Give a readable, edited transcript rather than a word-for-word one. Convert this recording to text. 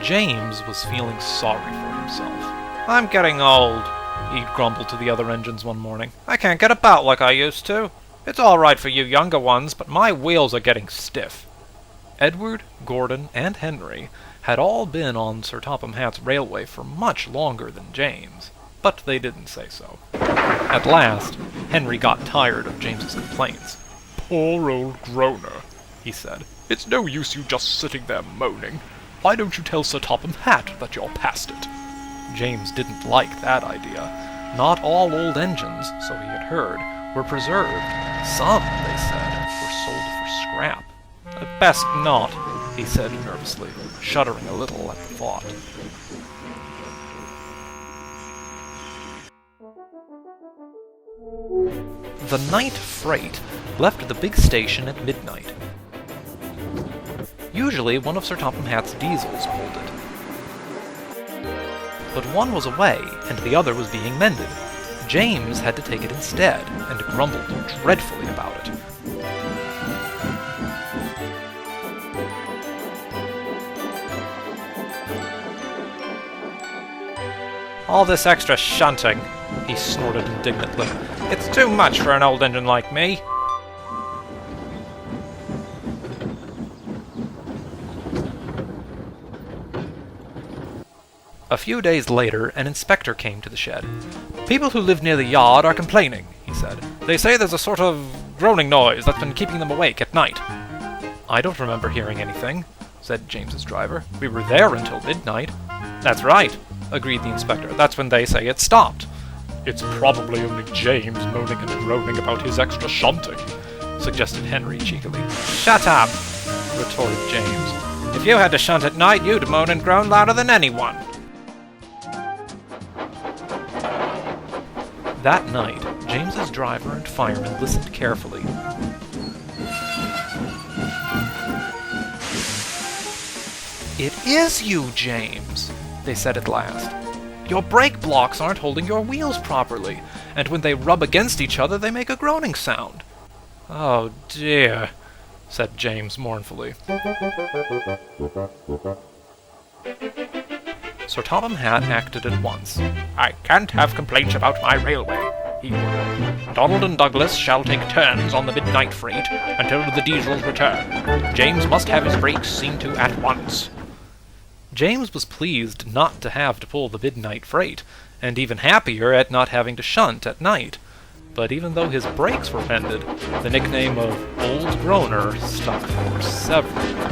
James was feeling sorry for himself. "I'm getting old," he grumbled to the other engines one morning. "I can't get about like I used to. It's all right for you younger ones, but my wheels are getting stiff." Edward, Gordon, and Henry had all been on Sir Topham Hatt's railway for much longer than James, but they didn't say so. At last, Henry got tired of James's complaints. "Poor old Groaner," he said. "It's no use you just sitting there moaning. Why don't you tell Sir Topham Hatt that you're past it?" James didn't like that idea. Not all old engines, so he had heard, were preserved. Some, they said, were sold for scrap. "Best not," he said nervously, shuddering a little at the thought. The night freight left the big station at midnight. Usually one of Sir Topham Hatt's diesels pulled it. But one was away, and the other was being mended. James had to take it instead, and grumbled dreadfully about it. "All this extra shunting," he snorted indignantly. "It's too much for an old engine like me." A few days later, an inspector came to the shed. "People who live near the yard are complaining," he said. "They say there's a sort of groaning noise that's been keeping them awake at night." "I don't remember hearing anything," said James's driver. "We were there until midnight." "That's right," agreed the inspector. "That's when they say it stopped." "It's probably only James moaning and groaning about his extra shunting," suggested Henry cheekily. "Shut up," retorted James. "If you had to shunt at night, you'd moan and groan louder than anyone." That night, James's driver and fireman listened carefully. "It is you, James," they said at last. "Your brake blocks aren't holding your wheels properly, and when they rub against each other they make a groaning sound." "Oh dear," said James mournfully. Sir Topham Hatt acted at once. "I can't have complaints about my railway," he ordered. "Donald and Douglas shall take turns on the midnight freight until the diesels return. James must have his brakes seen to at once." James was pleased not to have to pull the midnight freight, and even happier at not having to shunt at night. But even though his brakes were mended, the nickname of Old Groaner stuck for several